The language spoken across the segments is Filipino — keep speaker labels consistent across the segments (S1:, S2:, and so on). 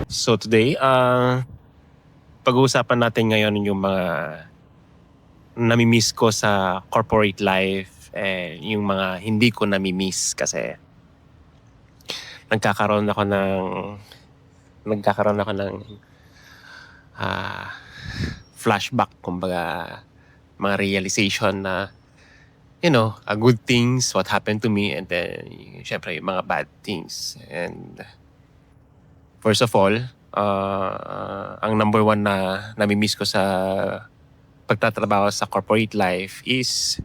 S1: So today, pag-uusapan natin ngayon yung mga nami-miss ko sa corporate life and yung mga hindi ko nami-miss kasi nagkakaroon ako ng nagkakaroon ako ng ah, flashback, kumbaga mga realization na good things what happened to me, and then syempre yung mga bad things. And first of all, ang number one na nami-miss ko sa pagtatrabaho sa corporate life is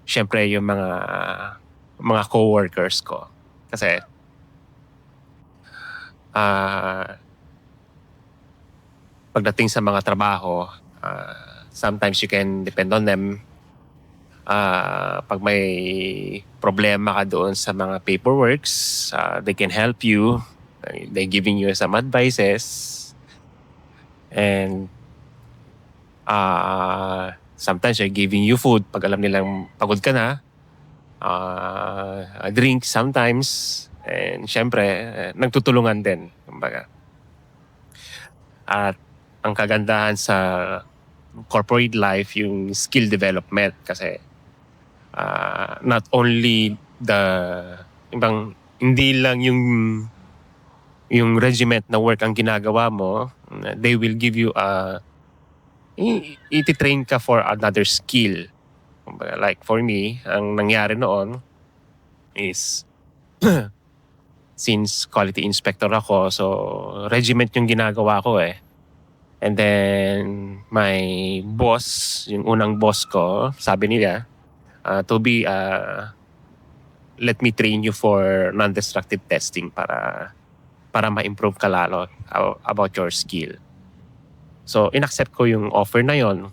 S1: syempre yung mga co-workers ko. Kasi pagdating sa mga trabaho, sometimes you can depend on them. Pag may problema ka doon sa mga paperworks, they can help you. They giving you some advices. And sometimes they're giving you food pag alam nilang pagod ka na. A drink sometimes. And syempre, nagtutulungan din, kumbaga. At ang kagandahan sa corporate life, yung skill development, kasi not only hindi lang yung regiment na work ang ginagawa mo, they will give you iti-train ka for another skill. Like for me, ang nangyari noon is since quality inspector ako, so regiment yung ginagawa ko eh. And then my boss, yung unang boss ko, sabi nila, Toby, let me train you for non-destructive testing para ma-improve ka lalo about your skill. So inaccept ko yung offer na yon,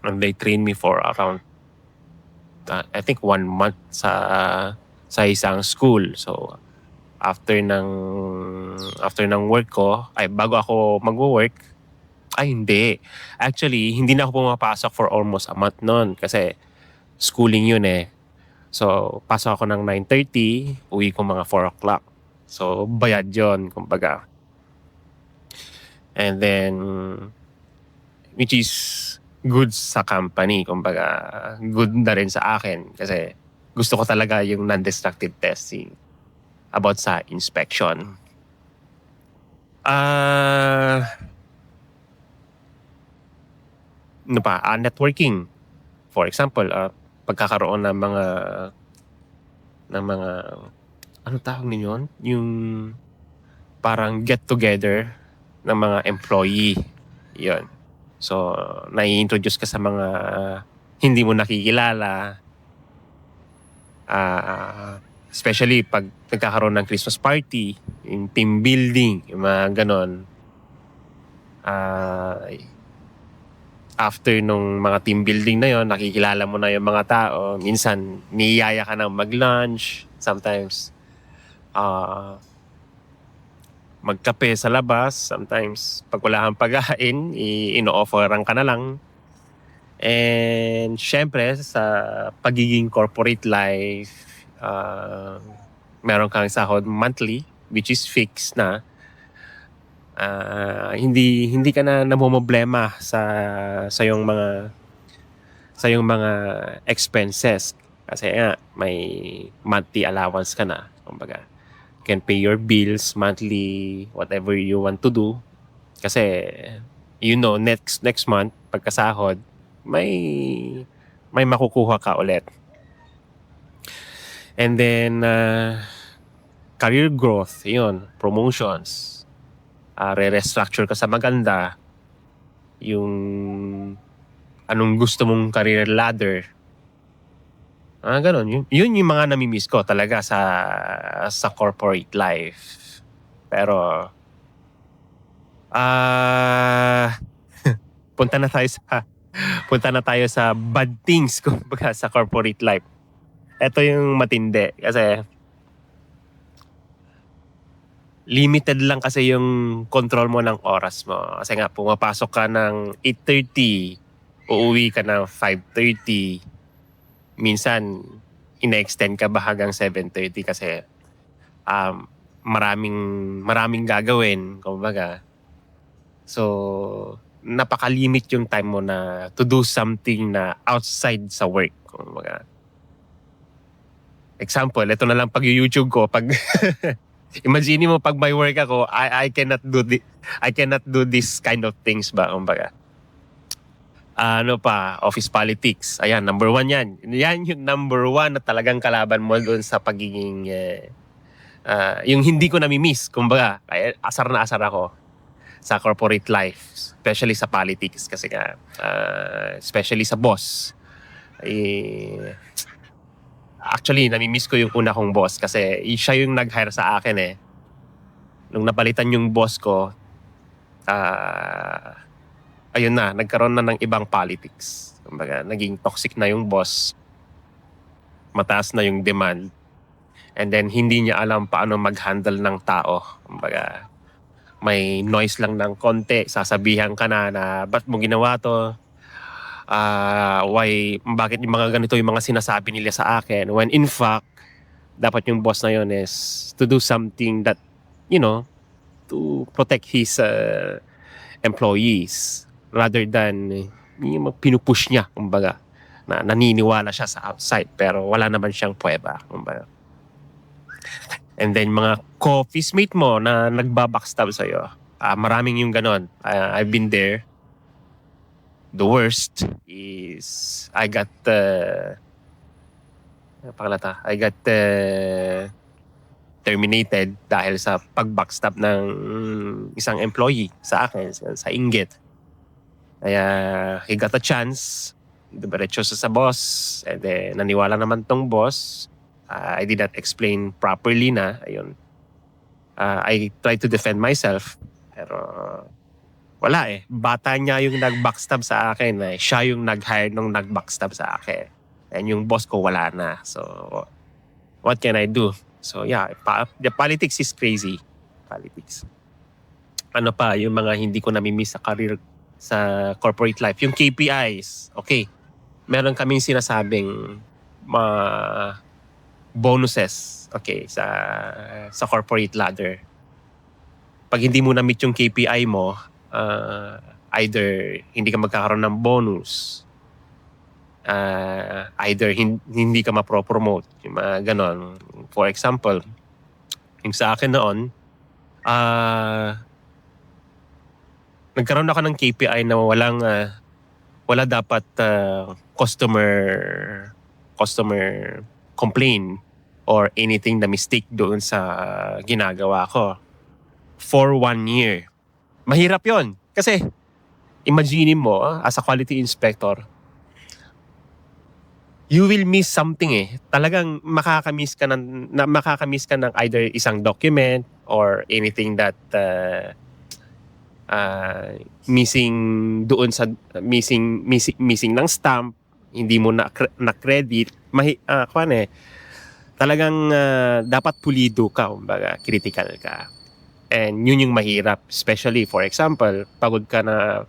S1: and they trained me for around I think 1 month sa isang school. So after ng work ko, bago ako magwo-work, hindi. Actually, hindi na ako pumapasok for almost a month noon kasi schooling yun eh. So, pasok ako ng 9:30, uwi ko mga 4 o'clock. So, bayad yun, kumbaga. And then, which is good sa company, kumbaga, good na rin sa akin kasi gusto ko talaga yung non-destructive testing about sa inspection. Networking. For example, pagkakaroon ng mga ano tawag ninyo? Yung parang get together ng mga employee. Yun. So, nai-introduce ka sa mga hindi mo nakikilala. Especially pag nagkakaroon ng Christmas party, yung team building, yung mga ganon. After nung mga team building na yon, nakikilala mo na yung mga tao. Minsan, niyaya ka na mag-lunch. Sometimes, magkape sa labas. Sometimes, pag wala kang pagkain, ino-offeran ka na lang. And syempre, sa pagiging corporate life, meron kang sahod monthly, which is fixed na. Hindi ka na namomroblema sa yung mga expenses kasi may monthly allowance ka na, kumbaga. You can pay your bills monthly, whatever you want to do, kasi next month pagkasahod may makukuha ka ulit. And then career growth, promotions, re-restructure ka sa maganda, yung anong gusto mong career ladder, ganon. Yun yung mga nami-miss ko talaga sa corporate life. Pero punta na tayo sa bad things kumbaga sa corporate life. Ito yung matindi kasi limited lang kasi yung control mo ng oras mo. Kasi nga, pumapasok ka ng 8:30, uuwi ka ng 5:30. Minsan, ina-extend ka ba hanggang 7:30 kasi maraming gagawin. Kung kumbaga. So, napaka-limit yung time mo na to do something na outside sa work, kumbaga. Example, ito na lang pag-YouTube ko, pag imagine mo pag may work ako, I cannot do this kind of things ba, kumbaga. Ano pa, office politics. Ayan, number 1 yan. Yan yung number 1 na talagang kalaban mo doon sa pagiging yung hindi ko nami-miss. Kumbaga, kaya asar na asar ako sa corporate life, especially sa politics kasi nga, especially sa boss. Actually, nami-miss ko yung una kong boss kasi siya yung nag-hire sa akin eh. Nung napalitan yung boss ko, ayun na, nagkaroon na ng ibang politics. Kumbaga, naging toxic na yung boss. Mataas na yung demand. And then, hindi niya alam paano mag-handle ng tao. Kumbaga, may noise lang ng konti, sasabihan ka na ba't mo ginawa to? Bakit yung mga ganito yung mga sinasabi nila sa akin? When in fact, dapat yung boss na yun is to do something that, to protect his employees rather than yung pinupush niya, kumbaga, na naniniwala siya sa outside pero wala naman siyang pweba, kumbaga. And then mga co-office mate mo na nagbabackstab sa'yo, maraming yung ganon. I've been there. The worst is I got terminated dahil sa pag-backstab ng isang employee sa akin, sa inggit. Kaya he got a chance, diretso sa boss, and then naniwala naman tong boss. I did not explain properly na, ayun. I tried to defend myself, pero wala eh. Bata niya yung nag-backstab sa akin eh. Siya yung nag-hire nung nag-backstab sa akin. And yung boss ko wala na. So, what can I do? So yeah, the politics is crazy. Politics. Ano pa, yung mga hindi ko nami-miss sa career, sa corporate life. Yung KPIs, okay. Meron kaming sinasabing bonuses, okay, sa corporate ladder. Pag hindi mo na-meet yung KPI mo, either hindi ka magkakaroon ng bonus, either hindi ka ma-promote, yung mga ganon. For example, yung sa akin noon, nagkaroon ako ng KPI na wala dapat customer complain or anything na mistake doon sa ginagawa ko for 1 year. Mahirap yon kasi imagine mo as a quality inspector, you will miss something eh. Talagang makakamiss ka ng either isang document or anything that missing doon sa missing ng stamp, hindi mo na credit, talagang dapat pulido ka, kumbaga critical ka. And yun yung mahirap, especially for example, pagod ka na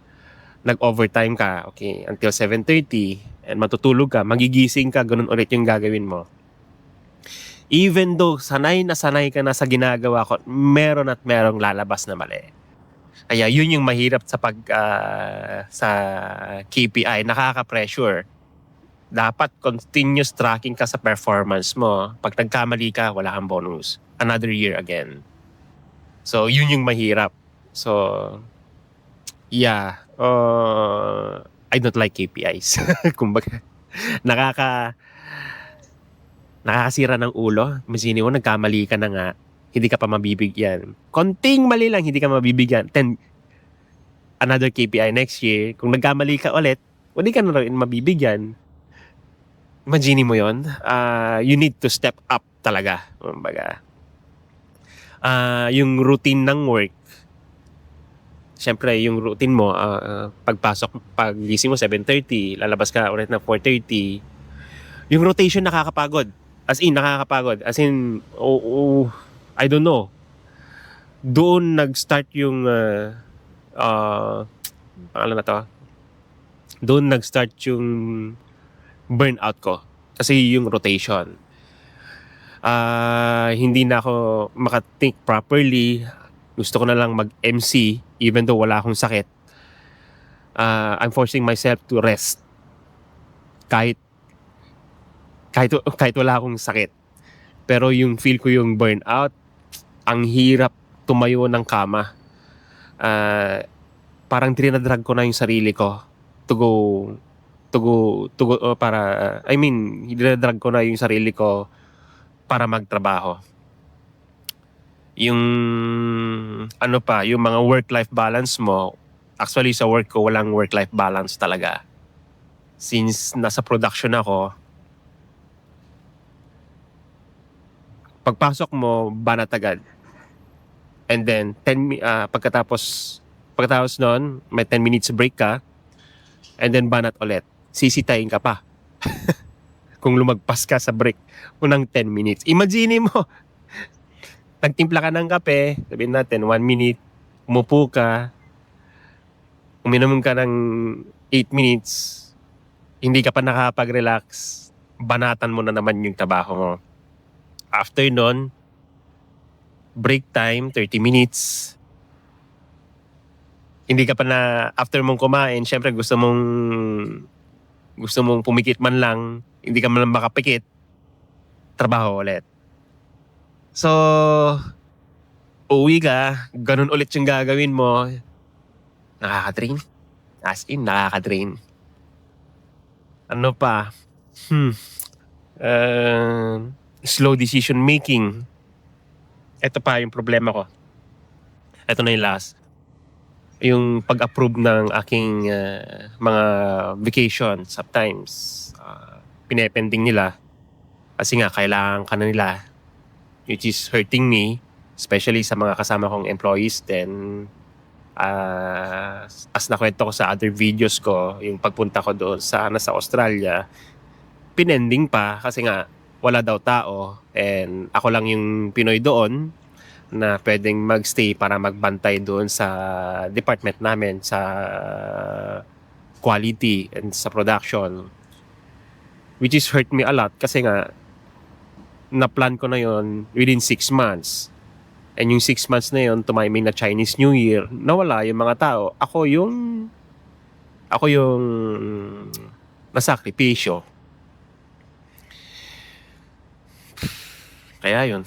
S1: nag-overtime ka, okay, until 7:30 and matutulog ka, magigising ka, ganun ulit yung gagawin mo. Even though sanay ka na sa ginagawa ko, merong lalabas na mali. Kaya yun yung mahirap sa sa KPI, nakaka-pressure. Dapat continuous tracking ka sa performance mo. Pag nagkamali ka, wala kang bonus. Another year again. So yun yung mahirap. So yeah, I don't like KPIs. Kumbaga, nakakasira ng ulo. Imagine mo, nagkamali ka na nga, hindi ka pa mabibigyan. Konting mali lang, hindi ka mabibigyan. Then, another KPI next year, kung nagkamali ka ulit, hindi ka na rin mabibigyan. Imagine mo yon. You need to step up talaga. Kumbaga, yung routine ng work, siyempre, yung routine mo, pag-gising mo 7:30, lalabas ka ulit na 4:30, yung rotation nakakapagod. As in, I don't know. Doon nag-start yung doon nag-start yung burnout ko. Kasi yung rotation. Hindi na ako makathink properly. Gusto ko na lang mag-MC even though wala akong sakit. I'm forcing myself to rest kahit kahit wala akong sakit. Pero yung feel ko yung burnout, ang hirap tumayo ng kama. Parang drinadrag ko na yung sarili ko to go para drinadrag ko na yung sarili ko para magtrabaho. Yung yung mga work-life balance mo, actually sa work ko walang work-life balance talaga. Since nasa production ako, pagpasok mo, banat agad. And then pagkatapos noon, may 10 minutes break ka, and then banat ulit. Sisitayin ka pa. Kung lumagpas ka sa break unang 10 minutes. Imagine mo, nagtimpla ka ng kape, sabihin natin 1 minute, umupo ka, uminom ka ng 8 minutes, hindi ka pa nakapag-relax, banatan mo na naman yung trabaho mo. After nun, break time, 30 minutes. Hindi ka pa na, after mong kumain, syempre gusto mong pumikit man lang, hindi ka man lang makapikit, trabaho ulit. So, uwi ka, ganun ulit yung gagawin mo. Nakaka-drain. As in, nakaka-drain. Ano pa? Slow decision making. Ito pa yung problema ko. Ito na yung last. Yung pag-approve ng aking mga vacation. Sometimes, pinepending nila. Kasi nga, kailangan ka na nila. Which is hurting me. Especially sa mga kasama kong employees. Then, as nakwento ko sa other videos ko, yung pagpunta ko doon sa Australia, pinending pa kasi nga wala daw tao and ako lang yung Pinoy doon na pwedeng magstay para magbantay doon sa department namin sa quality and sa production, which is hurt me a lot kasi nga na-plan ko na yon within 6 months. And yung 6 months na yun, tumiming na Chinese New Year, nawala yung mga tao. Ako yung nasakripisyo. Kaya yun.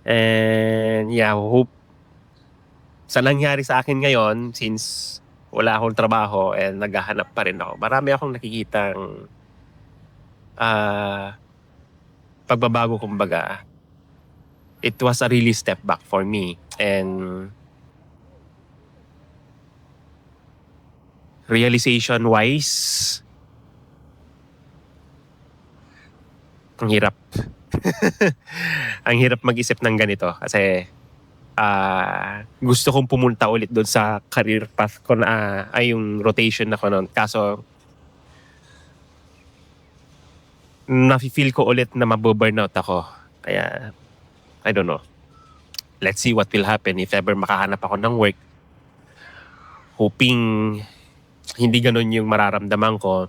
S1: And yeah, hope sa nangyari sa akin ngayon, since wala akong trabaho and naghahanap pa rin ako, marami akong nakikitang pagbabago kumbaga. It was a really step back for me. And realization-wise, ang hirap. Ang hirap mag-isip ng ganito kasi gusto kong pumunta ulit doon sa career path ko na yung rotation na ko noon. Kaso nafe-feel ko ulit na maboburnout ako. Kaya I don't know. Let's see what will happen if ever makahanap ako ng work. Hoping hindi ganun yung mararamdaman ko.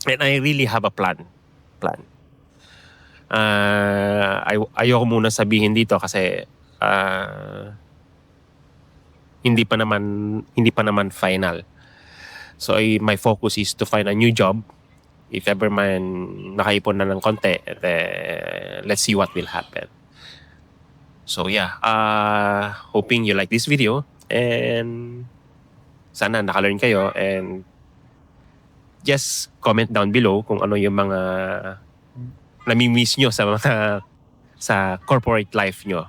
S1: And I really have a plan. Ayoko muna sabihin dito kasi hindi pa naman final. So my focus is to find a new job. If ever man nakaipon na ng konti, let's see what will happen. So yeah, hoping you like this video and sana nakalearn kayo and just comment down below kung ano yung mga nami-miss nyo sa corporate life nyo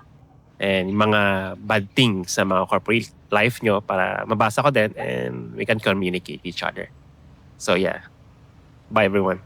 S1: and mga bad things sa mga corporate life nyo para mabasa ko din and we can communicate each other. So yeah, bye everyone.